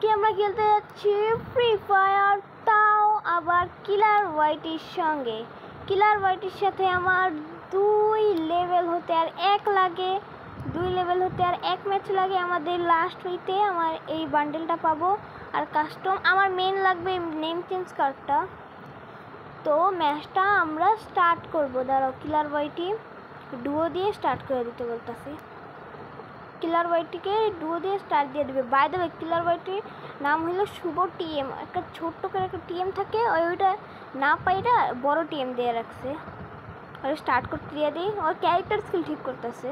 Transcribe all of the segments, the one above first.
আজকে আমরা খেলতে যাচ্ছি ফ্রি ফায়ার, তাও আবার কিলার ওয়াইটির সঙ্গে। কিলার ওয়াইটির সাথে আমার 2 লেভেল হতে আর 1 লাগে, 2 লেভেল হতে আর 1 ম্যাচ লাগে আমাদের লাস্ট উইতে। আমার এই বান্ডেলটা পাবো আর কাস্টম আমার মেন লাগবে নেম চেঞ্জ কার্ডটা। তো ম্যাচটা আমরা স্টার্ট করব। দাঁড়াও, কিলার ওয়াইটি ডুও দিয়ে স্টার্ট করে দিতে বলতেছি। কিলার ওয়াইটিকে ডুও দিয়ে স্টার্ট দিয়ে দেবে। বাই দ্য ওয়ে, কিলার ওয়াইটির নাম হলো শুভ টিএম। একটা ছোট্ট করে একটা টিএম থাকে, ওইটা না পাইটা বড় টিএম দিয়ে রাখছে। আর স্টার্ট করতে দিয়ে দিই। ওর ক্যারেক্টার স্কিল ঠিক করতেছে।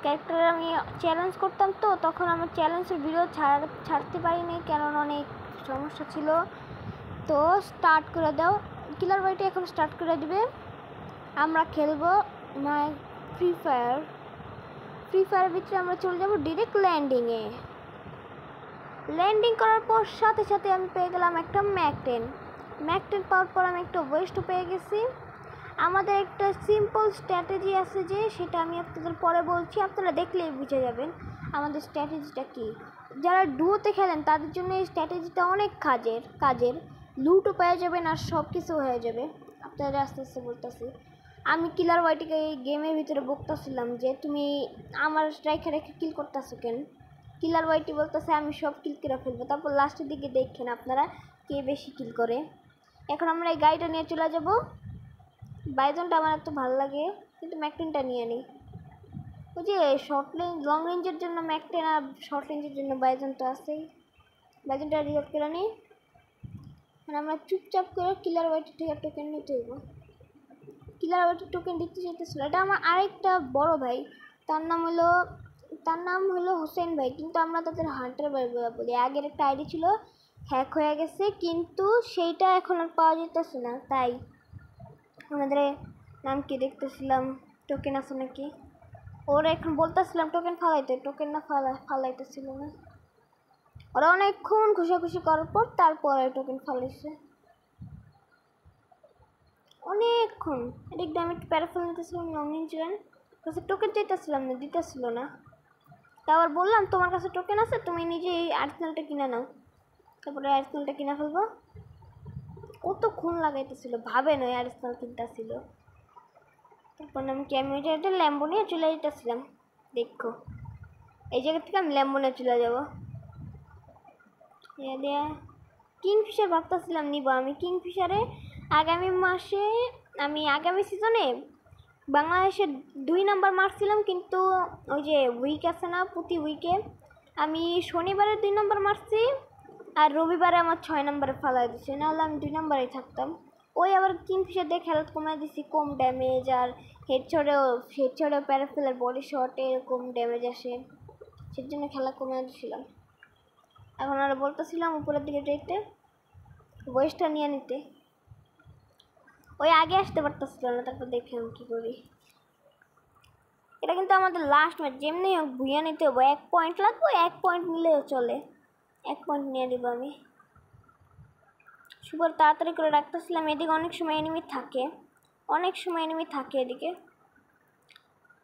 ক্যারেক্টার আমি চ্যালেঞ্জ করতাম, তো তখন আমার চ্যালেঞ্জের ভিডিও ছাড়তে পারিনি, কারণ অনেক সমস্যা ছিল। তো স্টার্ট করে দাও। কিলার ওয়াইটি এখন স্টার্ট করে দিবে। আমরা খেলবো মাই ফ্রি ফায়ার। ফ্রি ফায়ারের ভিতরে আমরা চলে যাব ডিরেক্ট ল্যান্ডিংয়ে। ল্যান্ডিং করার পর সাথে সাথে আমি পেয়ে গেলাম একটা ম্যাক-10। ম্যাক-10 পাওয়ার পর আমি একটা ওয়েস্টও পেয়ে গেছি। আমাদের একটা সিম্পল স্ট্র্যাটেজি আছে, যে সেটা আমি আপনাদের পরে বলছি, আপনারা দেখলেই বুঝে যাবেন আমাদের স্ট্র্যাটেজিটা কী। যারা ডুয়োতে খেলেন তাদের জন্য এই স্ট্র্যাটেজিটা অনেক কাজের। লুটও পেয়ে যাবেন আর সব কিছু হয়ে যাবে। আপনাদের আস্তে আস্তে বলতেছি। আমি কিলার ওয়াইটিকে এই গেমের ভিতরে বকতেছিলাম যে তুমি আমার স্ট্রাইকার রেখে কিল করতেছো কেন। কিলার ওয়াইটি বলতেছে আমি সব কিল করে ফেলবো। তারপর লাস্টের দিকে দেখেন আপনারা কে বেশি কিল করে। এখন আমরা এই গাড়িটা নিয়ে চলে যাব। বাইজনটা আমার এত ভালো লাগে, কিন্তু ম্যাক-10টা নিয়ে নিই। ওই যে লং রেঞ্জের জন্য ম্যাক-10 আর শর্ট রেঞ্জের জন্য বাইজন তো আছেই। বাইজনটা রিলোড করে নিই। মানে আমরা চুপচাপ করে কিলার ওয়াইটি থেকে টোকেন নিতে হইব। কিলার ওয়াইটি টোকেন দিতে চাইতেছিল। এটা আমার আরেকটা বড় ভাই, তার নাম হলো হোসেন ভাই, কিন্তু আমরা তাদের হান্টার ভাই বলি। আগের একটা আইডি ছিল, হ্যাক হয়ে গেছে, কিন্তু সেইটা এখন আর পাওয়া যেতেছে না। তাই আমাদের নাম কি দেখতেছিলাম, টোকেন আছে নাকি। ওরা এখন বলতেছিলাম টোকেন ফালাইতে, টোকেন না ফালাইতেছিল না। ওরা অনেকক্ষণ খুশি করার পর তারপরে টোকেন ফালাইছে, অনেকক্ষণ। এদিক দিয়ে আমি একটু প্যারাফল নিতেছিলাম, লং রেঞ্জের কাছে টোকেন চাইতেছিলাম না, দিতেছিল না। তারপর বললাম তোমার কাছে টোকেন আছে, তুমি নিজে এই আর্সেনালটা কিনে নাও। তারপরে আর্সেনালটা কিনে ফেলবো। কতক্ষণ লাগাইতেছিল ভাবেন, ওই আর্সেনাল কিনতেছিল। তারপর আমি একটা ল্যাম্বো নিয়ে চলে যেতেছিলাম। দেখো এই জায়গা থেকে আমি ল্যাম্বো নিয়ে চলে যাবো। কিংফিশার ভাবতেছিলাম নিব। আমি কিংফিশারে আগামী সিজনে বাংলাদেশের 2 নাম্বার মারছিলাম, কিন্তু ওই যে উইক আছে না, প্রতি উইকে আমি শনিবারে 2 নাম্বার মারছি আর রবিবারে আমার 6 নাম্বারে ফালাই দিচ্ছে, নাহলে আমি 2 নাম্বারেই থাকতাম। ওই আবার কিংফিশার দিয়ে খেলা কমাই দিছি, কম ড্যামেজ, আর হেডশটেও প্যারাফেলের বডি শটে এরকম ড্যামেজ আসে, সেই জন্য খেলা কমাই দিয়েছিলাম। এখন আর বলতেছিলাম উপরের দিকে যেতে, ওয়েস্টটা নিয়ে নিতে। ওই আগে আসতে পারতেছিল না, তারপর দেখে আমি কী করি। এটা কিন্তু আমাদের লাস্ট ম্যাচ, যেমনি হোক ভুইয়া নিতে হবো। 1 পয়েন্ট লাগবে, 1 পয়েন্ট নিলেও চলে। 1 পয়েন্ট নিয়ে নিব আমি। সুপার তাড়াতাড়ি করে রাখতেছিলাম। এদিকে অনেক সময় এনিমি থাকে এদিকে।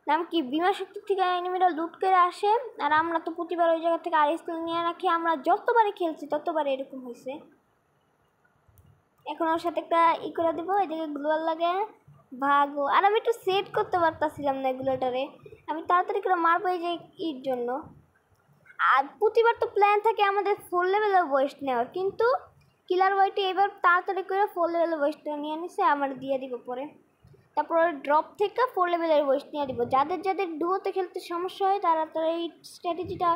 নাম কি, বিমা শক্তির থেকে এনিমিরা লুট করে আসে, আর আমরা তো প্রতিবার ওই জায়গা থেকে আরএসএল নিয়ে রাখি। আমরা যতবারই খেলছি ততবারই এরকম হয়েছে। এখন ওর সাথে একটা করে দেবো, এদিকে গ্লোয়াল লাগে ভাগো। আর আমি একটু সেট করতে পারতাছিলাম না এগুলোটারে, আমি তাড়াতাড়ি করে মারবো এই যে জন্য। আর প্রতিবার তো প্ল্যান থাকে আমাদের 4 লেভেলের ওয়েস্ট নেওয়ার, কিন্তু কিলার ওয়াইটি এবার তাড়াতাড়ি করে 4 লেভেলের ওয়েস্ট নিয়ে নিছে, আমার দিয়ে দিব পরে। তারপর ওই ড্রপ থেকে 4 লেভেলের ওয়েস্ট নিয়ে দিব। যাদের ডুয়োতে খেলতে সমস্যা হয় তারা এই স্ট্র্যাটেজিটা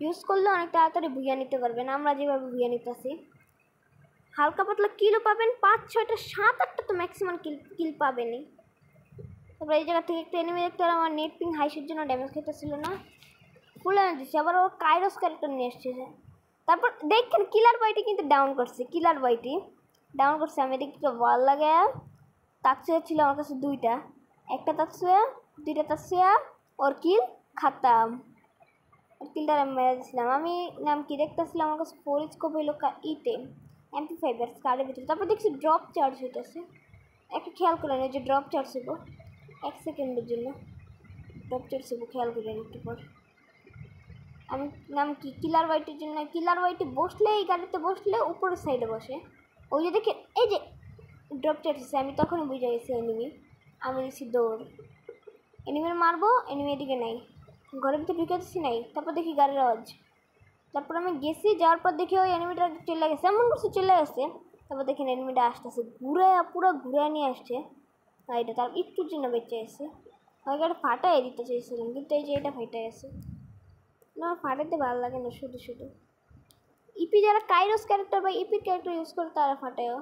ইউজ করলে অনেক তাড়াতাড়ি ভুইয়া নিতে পারবেন। আমরা যেভাবে ভুইয়া নিতেছি, হালকা পাতলা কিলও পাবেন, 5-6টা 7-8টা তো ম্যাক্সিমাম কিল পাবেনই। তারপর এই জায়গা থেকে একটা এনিমি দেখতে হলে আমার নেট পিং হাইসের জন্য ড্যামেজ খেতেছিল না, ফুল এনে দিচ্ছি। আবার ও কাইরস ক্যারেক্টার নিয়ে এসছে। তারপর দেখেন কিলার ওয়াইটি কিন্তু ডাউন করছে। আমি এদিকে ওয়াল লাগে তাকসুয়া ছিল আমার কাছে 2টা, একটা তাকসুয়া 2টা তাকসুয়া, ওর কিল খাতাম। ওর কিলটা আমি মেরে দিয়েছিলাম। আমি নাম কি দেখতেছিলাম, আমার কাছে 4 স্কোপ হইলো ইতে MP5 কার্ডের ভিতরে। তারপর দেখছি ড্রপ চার্জ হইতেছে। একটা খেয়াল করে নেই যে ড্রপ চার্জ হইব 1 সেকেন্ডের জন্য। ড্রপ চার্জ হইব, খেয়াল করে একটু পর। আমি নাম কি কিলার হোয়াইটের জন্য, কিলার হোয়াইটে বসলে এই গাড়িতে বসলে উপরের সাইডে বসে। ওই যে দেখে এই যে ড্রপ চাটছে, আমি তখনই বুঝে গেছি এনিমি। আমি দিচ্ছি দৌড়, এনিমির মারবো, এনিমি এদিকে নাই, ঘরের ভিতরে ঢুকে দিচ্ছি নাই। তারপর দেখি গাড়ির আওয়াজ, তারপর আমি গেছি, যাওয়ার পর দেখি ওই এনিমিটা চলে গেছে, এমন করছে চলে গেছে। তারপর দেখি এনিমিটা আসতেছে, পুরো ঘুরে নিয়ে আসছে গাড়িটা, তার একটুর জন্য বেঁচে আসছে। ওই গাড়ি ফাটাই দিতে চাইছিলাম, কিন্তু এই যে এটা ফাইটে গেছে না, ফাটাতে ভালো লাগে না শুধু শুধু। ইপি যারা কাইরোস ক্যারেক্টার বা ইপির ক্যারেক্টার ইউজ করে তারা ফাটায়ও।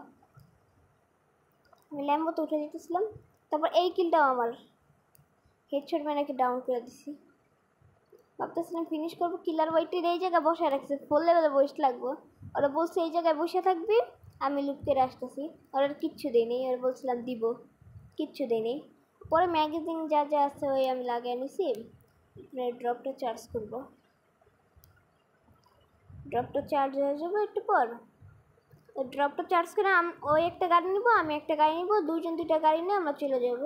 আমি ল্যাম্বোতে উঠে যেতেছিলাম, তারপর এই কিলটাও আমার হেডশট ম্যানাকে ডাউন করে দিছি। ভাবতেছিলাম ফিনিশ করবো, কিলার হোয়াইটের এই জায়গায় বসে রাখছে, 4 লেভেলে বসে লাগবো। ওরা বলছে এই জায়গায় বসে থাকবি, আমি লুক করে আসতেছি। ওরা কিচ্ছু দেয়নি, ওরা বলছিলাম দিব, কিচ্ছু দেয়নি। পরে ম্যাগাজিন যা যা আছে ওই আমি লাগিয়ে নিছি, ড্রপটা চার্জ করবো। ড্রপটা চার্জ হয়ে যাবে একটু পর, ওই ড্রপটা চার্জ করে ওই একটা গাড়ি নিব, আমি একটা গাড়ি নিব, দুইজন দুইটা গাড়ি নিয়ে আমরা চলে যাবো।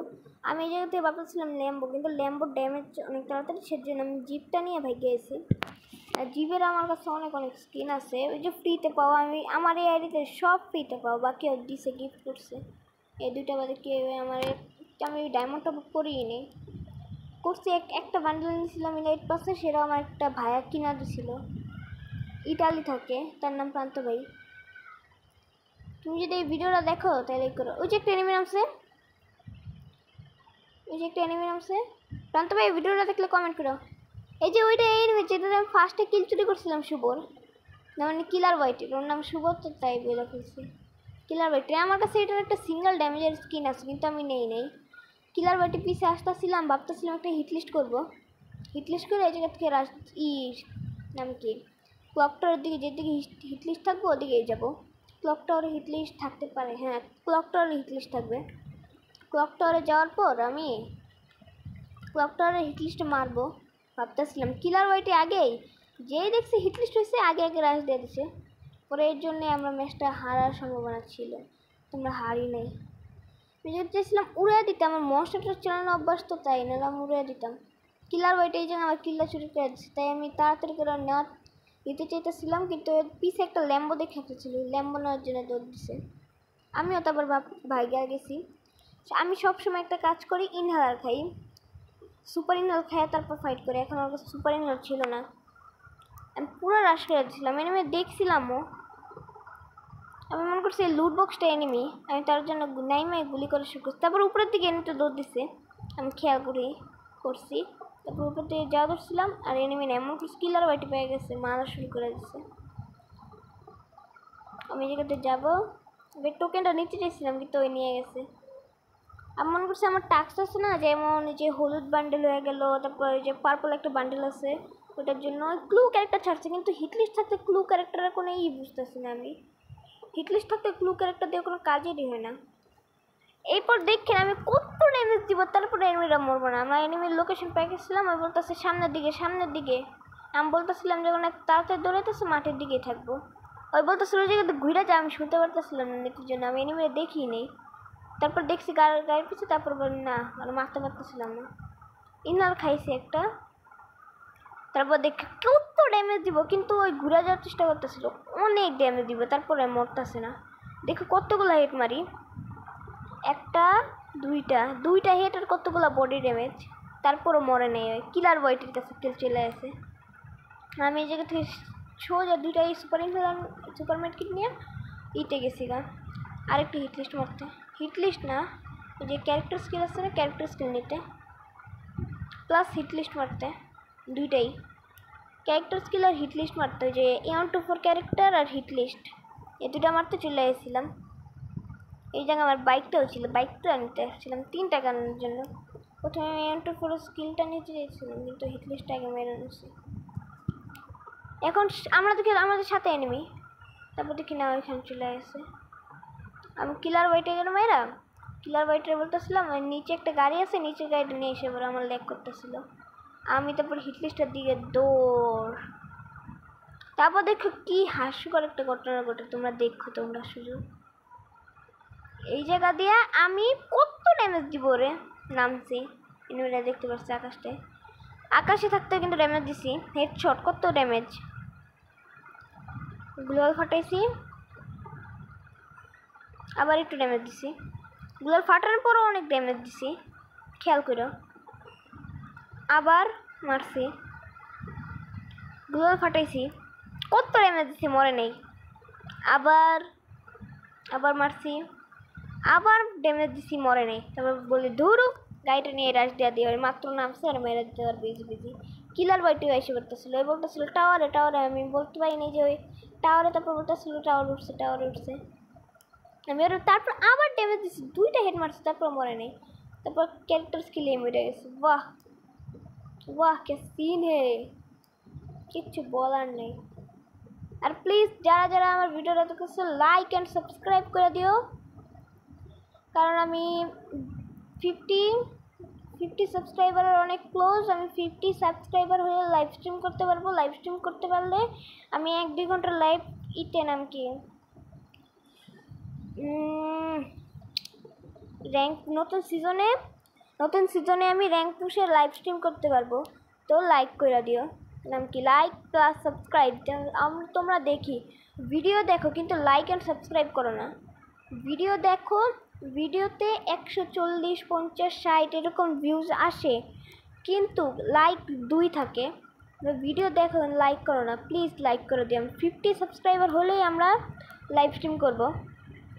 আমি এই জায়গা থেকে ভাবতেছিলাম ল্যাম্বো, কিন্তু ল্যাম্বোর ড্যামেজ অনেক তাড়াতাড়ি, সেজন্য আমি জিপটা নিয়ে ভাগে গেছি। আর জিপের আমার কাছে অনেক স্কিন আছে, ওই যে ফ্রিতে পাওয়া, আমি আমার এই আইডিতে সব ফ্রিতে পাওয়া, বাকি দিছে গিফট করছে। এই দুইটা বাদে কেউ আমার, আমি ডায়মন্ড টপ করিই নি, করছি একটা বান্ডেল নিয়েছিলাম ইলাইট পাশে, সেটা আমার একটা ভাইয়া কিনা দিছিল, ইটালি থাকে, তার নাম প্রান্ত ভাই। তুমি যদি এই ভিডিওটা দেখো তাহলে করো। ওই যে একটা এনিমি নামছে, প্রান্ত ভাই এই ভিডিওটা দেখলে কমেন্ট করো। এই যে ওইটা এনিমি যেটা আমি ফার্স্টে কিল চুরি করছিলাম শুভর, না মানে কিলার হোয়াইটের, ওর নাম শুভ, তো তাই বলে ফেলছি কিলার হোয়াইটের। আমার কাছে এটার একটা সিঙ্গেল ড্যামেজের স্কিন আছে, কিন্তু আমি নেই। কিলার হোয়াইটের পিছিয়ে আসতেছিলাম, ভাবতেছিলাম একটা হিটলিস্ট করবো, হিটলিস্ট করে এই জায়গা থেকে নাম কি ক্লক টাওয়ারের দিকে, যেদিকে হিটলিস্ট থাকবো ওদিকেই যাবো। ক্লক টাওয়ারে হিটলিস্ট থাকতে পারে, হ্যাঁ ক্লক টাওয়ারে হিটলিস্ট থাকবে। ক্লক টাওয়ারে যাওয়ার পর আমি ক্লক টাওয়ারে হিটলিস্টে মারবো ভাবতেছিলাম। কিলার হোয়াইটে আগেই যেই দেখছি হিটলিস্ট হয়েছে, আগে রাশ দিয়ে দিছে। পরে এর জন্যে আমরা ম্যাচটা হারার সম্ভাবনা ছিল, তোমরা হারি নাই। আমি যদি চাইছিলাম উড়ে দিতে, আমার মনস্টারটা চালানো অভ্যাস তো, তাই নাহলে আমি উড়ে দিতাম। কিলার হোয়াইটে এই জন্য আমার কিল্লা চুরি করে দিচ্ছে, তাই আমি তাড়াতাড়ি করে দিতে চাইতেছিলাম, কিন্তু পিছে একটা ল্যাম্বো দেখে ফেলছিল, ল্যাম্বো নেওয়ার জন্য দৌড় দিছে। আমিও তো আবার ভাইগা গেছি। আমি সবসময় একটা কাজ করি, ইনহেলার খাই, সুপার ইনহেলার খাই, তারপর ফাইট করি। এখন আমার কাছে সুপার ইনহেলার ছিল না, আমি পুরো রাশ করে দিচ্ছিলাম, এনিমি দেখছিলামও। আমি মনে করছি লুট বক্সটা এনিমি, আমি তার জন্য নাইমে গুলি করে শুরু করছি। তারপর উপরের দিকে এনিমিটা দৌড় দিছে, আমি খেয়াল করছি। তারপর উপর দিকে যাওয়া ধরছিলাম, আর এনিমি না, এমন কিছু কিলার হোয়াইটে পেয়ে গেছে, মারা শুরু করে দিচ্ছে। আমি জায়গাতে যাবো, টোকেনটা নিতে চাইছিলাম, কিন্তু ওই নিয়ে গেছে। আমি মনে করছি আমার টাস্ক আছে না, যেমন যে হলুদ বান্ডেল হয়ে গেল, তারপর যে পার্পল একটা বান্ডেল আছে, ওটার জন্য ক্লু ক্যারেক্টার ছাড়ছে, কিন্তু হিটলিস্ট থাকতে ক্লু ক্যারেক্টারের কোনো বুঝতেছি না আমি। হিটলিস্ট থাকতে ক্লু ক্যারেক্টার দিয়ে কোনো কাজেরই হয় না। এরপর দেখেন আমি কত ড্যামেজ দিব, তারপরে এনিমিরা মরবো না। আমরা এনিমির লোকেশন পেয়ে গেছিলাম, আমি বলতেছি সামনের দিকে। আমি বলতেছিলাম যখন তাড়াতাড়ি দৌড়াইতেছে মাঠের দিকেই থাকবো। ওই বলতেছিল যে ঘুরে যা, আমি শুনতে পারতেছিলাম না নেতির জন্য, আমি এনিমিরা দেখিই নেই। তারপর দেখছি গায়ের পিছু, তারপর বলি না, আর মারতে পারতেছিলাম না। ইনার খাইছি একটা, তারপর দেখে কত ড্যামেজ দিব, কিন্তু ওই ঘুরে যাওয়ার চেষ্টা করতেছিল, অনেক ড্যামেজ দিব, তারপরে মরতেছে না। দেখো কতগুলো হেড মারি, একটা দুইটা হেড আর কতগুলো বডি ড্যামেজ, তারপরও মরে নেই। ওই কিলার হোয়াইটের কাছে কিল চলে আসে। আমি এই জায়গা থেকে সোজা দুইটা এই সুপারম্যাট কিট নিয়ে ইতে গেছি গা, আরেকটা হিটলিস্ট মারতে, হিটলিস্ট না ওই যে ক্যারেক্টার স্কিল আছে না, ক্যারেক্টার স্কিল নিতে প্লাস হিটলিস্ট মারতে, দুইটাই ক্যারেক্টার স্কিল আর হিটলিস্ট মারতে, ওই যে A124 ক্যারেক্টার আর হিটলিস্ট, এই দুটা মারতে চলে এসেছিলাম। এই জায়গায় আমার বাইকটাও ছিল, বাইকটা নিতে আসছিলাম 3 টাকা আনার জন্য। প্রথমে আমি A124 স্কিলটা নিতে চেয়েছিলাম, কিন্তু হিটলিস্টটা আগে মেরে নিয়েছি। এখন আমাদের সাথে এনিমি, তারপর দেখি না ওইখানে চলে আসে। আমি কিলার হোয়াইটে গেল মেয়েরা, কিলার হোয়াইটে বলতেছিলাম নিচে একটা গাড়ি আছে, নিচের গাড়িটা নিয়ে এসে এবার আমার ল্যাগ করতেছিল। আমি তারপর হিটলিস্টের দিকে দৌড়, তারপর দেখো কি হাস্যকর একটা ঘটনা ঘটে, তোমরা শুধু এই জায়গা দিয়ে আমি কত ড্যামেজ দিব রে, নামছি এনিমিরা দেখতে পাচ্ছি আকাশটায়। আকাশে থাকতে কিন্তু ড্যামেজ দিছি, হেডশট কত ড্যামেজ। গ্লোয়াল ফাটাইছি, আবার একটু ড্যামেজ দিছি। গ্লোয়াল ফাটানোর পরও অনেক ড্যামেজ দিছি, খেয়াল করো। আবার মারছি, গ্লোয়াল ফাটাইছি, কত ড্যামেজ দিছি, মরে নেই। আবার আবার মারছি, আবার ড্যামেজ দিছি, মরে নেই। তারপর বলি ধরু গাড়িটা নিয়ে রাশ দেওয়া দিয়ে মাত্র নামছে আর মেরে দিতে আর বেজি বেজি। কিলার বাইটিও এসে করতেছিল, ওই বলতেছিল টাওয়ারে টাওয়ারে, আমি বলতে পারিনি যে ওই টাওয়ারে। তারপর বলতেছিল টাওয়ার উঠছে টাওয়ারে উঠছে, আমি ওর তারপর আবার ড্যামেজ দিছি, 2টা হেড মারছি, তারপর মরে নেই। তারপর ক্যারেক্টার স্কিলে মরে গেছে। বাহ বাহ কে সিন হে, কিচ্ছু বলার নেই। আর প্লিজ যারা যারা আমার ভিডিওটা দেখতেছো লাইক অ্যান্ড সাবস্ক্রাইব করে দিও, কারণ আমি 50 সাবস্ক্রাইবারের অনেক ক্লোজ। আমি 50 সাবস্ক্রাইবার হয়ে লাইভ স্ট্রিম করতে পারবো। লাইভ স্ট্রিম করতে পারলে আমি 1-2 ঘন্টার লাইভ নাম কি র্যাঙ্ক নতুন সিজনে আমি র্যাঙ্ক পুষে লাইভ স্ট্রিম করতে পারবো। তো লাইক করে দিও, নাম কি লাইক প্লাস সাবস্ক্রাইব। তোমরা দেখি ভিডিও দেখো কিন্তু লাইক অ্যান্ড সাবস্ক্রাইব করো না। ভিডিও দেখো, ভিডিওতে 140, 50, 60 এরকম ভিউজ আসে, কিন্তু লাইক 2 থাকে। ভিডিও দেখো, লাইক করো না, প্লিজ লাইক করে দিও। 50 সাবস্ক্রাইবার হলেই আমরা লাইভ স্ট্রিম করবো।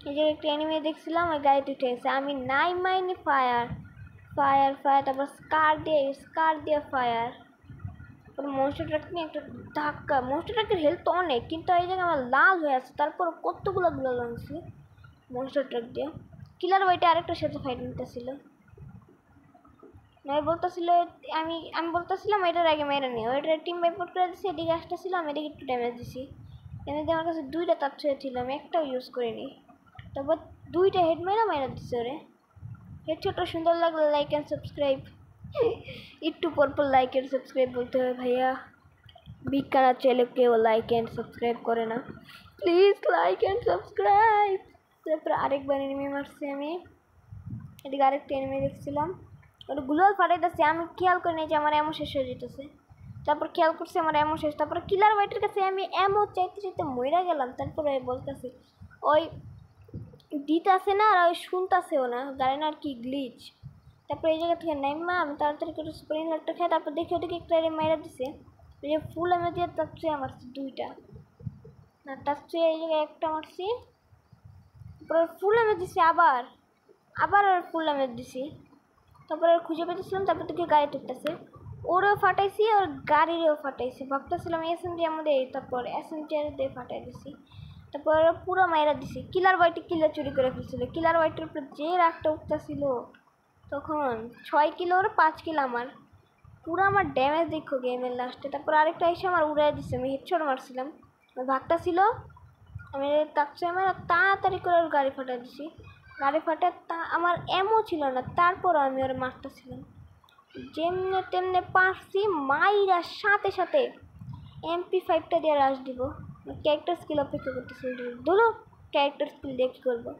এই যে একটা অ্যানিমে দেখছিলাম, ওই গাড়িতে উঠে গেছে, আমি নাই মাইনি ফায়ার ফায়ার ফায়ার, তারপর স্কার দিয়ে ফায়ার। তারপর মনস্টার ট্রাক নিয়ে একটা ধাক্কা। মনস্টার ট্রাকের হেলথ তো অনেক, কিন্তু এই জায়গায় আমার লাল হয়ে আছে। তারপর কতগুলো লাগছে মনস্টার ট্রাক দিয়ে। কিলার ওইটা আরেকটার সাথে ফাইট নিতেছিল, নয় বলতেছিল আমি বলতেছিলাম এটার আগে মেরে নিও, ওইটার টিম বাইপোর্ট করে দিচ্ছি। এদিকে আসতেছিল, আমি এদিকে একটু ড্যামেজ দিছি। ড্যামেজ দিয়ে আমার কাছে 2টা তার ছিল, আমি একটাও ইউজ করিনি। তারপর 2টা হেড মেরা দিচ্ছে ওরে। হেডশটটা সুন্দর লাগলে লাইক অ্যান্ড সাবস্ক্রাইব। একটু পরপর লাইক অ্যান্ড সাবস্ক্রাইব বলতে হবে ভাইয়া, ভিক্ষারা চাইলে কেউ লাইক অ্যান্ড সাবস্ক্রাইব করে না। Please like and subscribe. তারপর আরেকবার এনিমি মারছি আমি, এদিকে আরেকটা এনিমি দেখছিলাম, ওটা গ্লোয়াল ফাটাইতেছে। আমি খেয়াল করি নাই যে আমার এমন শেষ হয়ে যেতেছে। তারপর খেয়াল করছি আমার এমন শেষ। তারপর কিলার ওয়াইটের কাছে আমি এমন চাইতে চাইতে মরে গেলাম। তারপরে বলতেছি ওই দিতাছে না আর ওই শুনতাছেও না, জানি না আর কি গ্লিচ। তারপর এই জায়গা থেকে নাইমা আমি তাড়াতাড়ি করে স্প্রিং লাইটটা খাই। তারপর দেখি ওদিকে একটা মাইরা দিছে, ওই যে ফুল আমি দিয়ে তার চেয়ে মারছি 2টা, না তার চেয়ে এই জায়গায় একটা মারছি। তারপর ফুল আমি দিছি, আবার ওর ফুল আমি দিছি। তারপরে খুঁজে পেতেছিলাম, তারপর থেকে গাড়ি তুলতেছে, ওরও ফাটাইছি ওর গাড়িরও ফাটাইছি। ভাবতেছিলাম এসএমজি আমাদের, তারপর এসএমজি দিয়ে ফাটাই দিছি। তারপর পুরো মাইরা দিছি। কিলার ওয়াইটি কিলার চুরি করে ফেলছিল। কিলার ওয়াইটের উপরে যে রাগটা উঠতেছিল তখন 6 কিলো ওর 5 কিলো আমার, পুরো আমার ড্যামেজ দেখো গেমের লাস্টে। তারপর আরেকটা এসে আমার উড়াই দিচ্ছে, আমি হেডশট মারছিলাম, ওই ভাগটা ছিল, আমি তাকছে আমার তাড়াতাড়ি করে ওর গাড়ি ফাটাই দিছি। গাড়ি ফাটায় আমার এমও ছিল না, তারপরও আমি ওর মারতেছিলাম, যেমনে তেমনে পারছি মাইরা সাথে সাথে MP5টা দিয়ে রাশ দিব। ক্যারেক্টার স্কিল অপেক্ষা করতেছিল, ধরো ক্যারেক্টার স্কিল দিয়ে কী করবো।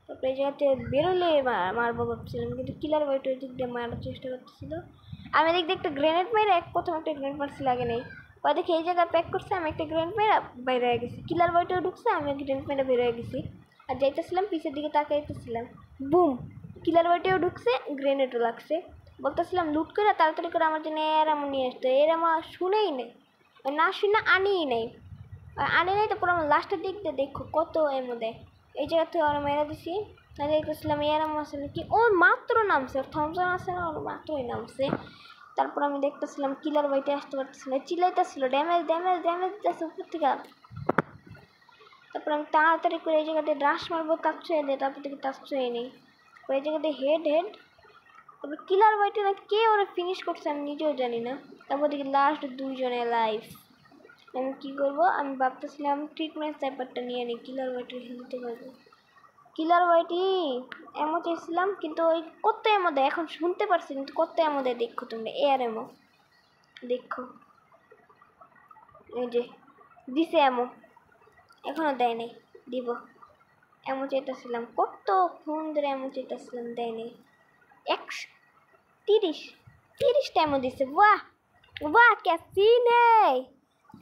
তারপরে এই জায়গাতে বেরোলে মারবো ভাবছিলাম, কিন্তু কিলার ওয়াইট ওই দিক দিয়ে মারার চেষ্টা করতেছিল। আমি দিক দিয়ে একটা গ্রেনেড মেরে প্রথম একটা গ্রেনেড মারছি, লাগে নেই। ওই দেখে এই জায়গায় প্যাক করছে, আমি একটা গ্রেনেড মেরে বাইরে হয়ে গেছি। কিলার ওয়াইটেও ঢুকছে, আমি গ্রেনেড মেরে বের হয়ে গেছি। আর যাইতেছিলাম পিছের দিকে তাকাইতেছিলাম, বুম, কিলার ওয়াইটেও ঢুকছে, গ্রেনেডও লাগছে। বলতেছিলাম লুট করে তাড়াতাড়ি করে আমার জন্য এরামো নিয়ে আসতো, এরামো শুনেই নেই, না শুনে আনিই নেই, আনি নাই। তারপর আমার লাস্টের দিক দিয়ে দেখো কত এমো দেয়। এই জায়গা থেকে ওরা মেরে দিছি, দেখতেছিলাম এরামো আসলে কি, ও মাত্র নামছে, ওর থমসন আছে না, ওর মাত্রই নামছে। তারপর আমি দেখতেছিলাম কিলার বাইটে আসতে পারতেছিল, চিল্লাইতেছিল ড্যামেজ ড্যামেজ ড্যামেজ দিতেছে উপর থেকে। তারপর আমি তাড়াতাড়ি করে এই জায়গাতে রাশ মারবো, তাক ছুঁয়ে দেয়, তারপর থেকে তাক ছুঁয়ে নেই। এই জায়গাতে হেড তারপর কিলার বাইটে না কে ওরা ফিনিশ করছে আমি নিজেও জানি না। তারপর দেখি লাস্ট 2 জনে লাইফ। আমি কী করবো, আমি ভাবতেছিলাম ট্রিটমেন্ট স্নাইপারটা নিয়ে নিই, কিলার ওয়াইটি খেলতে পারবো। কিলার ওয়াইটি এমও চেয়েছিলাম, কিন্তু ওই কত এমো দেয় এখন শুনতে পারছি, কিন্তু কত এমো দেয় দেখো তোমরা, এয়ার এমো দেখো, এই যে দিছে এমো, এখনও দেয় নেই, দিব। এমন চাইতেছিলাম কতক্ষণ ধরে, এমন চাইতেছিলাম, দেয় নেই। 130 30 টাইমও দিছে। বাহ বাহ, কে সিনে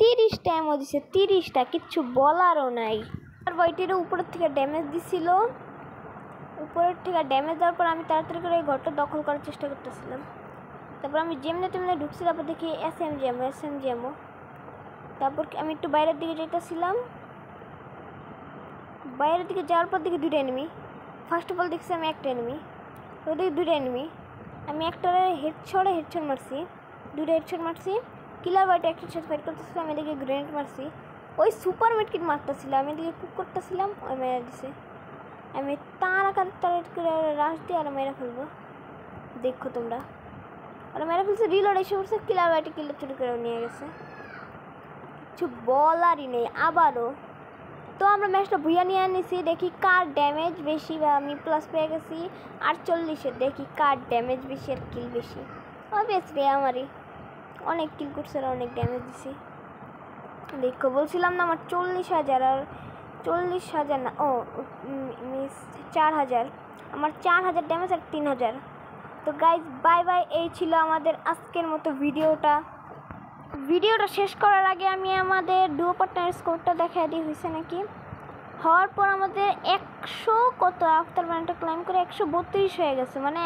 30 টাইমও দিছে, 30টা, কিচ্ছু বলারও নাই। আর বইটির উপরের থেকে ড্যামেজ দিছিল, উপরের থেকে ড্যামেজ দেওয়ার পর আমি তাড়াতাড়ি করে এই ঘরটা দখল করার চেষ্টা করতেছিলাম। তারপর আমি যেমনি তেমনি ঢুকছি, তারপর দেখি এসএমজিএমও। তারপর আমি একটু বাইরের দিকে যেতেছিলাম, বাইরের দিকে যাওয়ার পর দেখি 2টা এনিমি। ফার্স্ট অফ অল দেখছি আমি একটা এনিমি, ওদিকে 2টা এনিমি। আমি একটার হেডশট মারছি, 2টা হেডশট মারছি। কিলার ওয়াইট একটার সাথে ফাইট করতেছিলাম, আমি এদিকে গ্রেনেড মারছি। ওই সুপার মেডকিট মারতেছিলাম, আমি এদিকে কুক করতেছিলাম, ওই মেরে দিছে। আমি তাড়াতাড়ি করে রাশ দিয়ে আর মেরে ফেলবো, দেখো তোমরা। আর মেরে ফেলছে, রিলোড এসে পড়ছে, কিলার ওয়াইটে কিলার চুরি করে নিয়ে গেছে, কিছু বলারই নেই। আবারও তো আমরা ম্যাচটা ভুইয়া নিয়ে আনিছি, দেখি কার ড্যামেজ বেশি, বা আমি প্লাস পেয়ে গেছি 48-এ। দেখি কার ড্যামেজ বেশি আর কিল বেশি। অবভিয়াসলি আমারই, অনেক কিল করছে আর অনেক ড্যামেজ দিছি। দেখো বলছিলাম না আমার 40,000, আর 40,000 না, ও মিস 4,000, আমার 4,000 ড্যামেজ আর 3,000। তো গাইজ বাই বাই, এই ছিল আমাদের আজকের মতো ভিডিওটা শেষ করার আগে আমি আমাদের ডুও পার্টনার স্কোরটা দেখাই দিই, হয়েছে নাকি। হওয়ার পর আমাদের 100 কত আফটার বানানটা ক্লাইম করে 132 হয়ে গেছে, মানে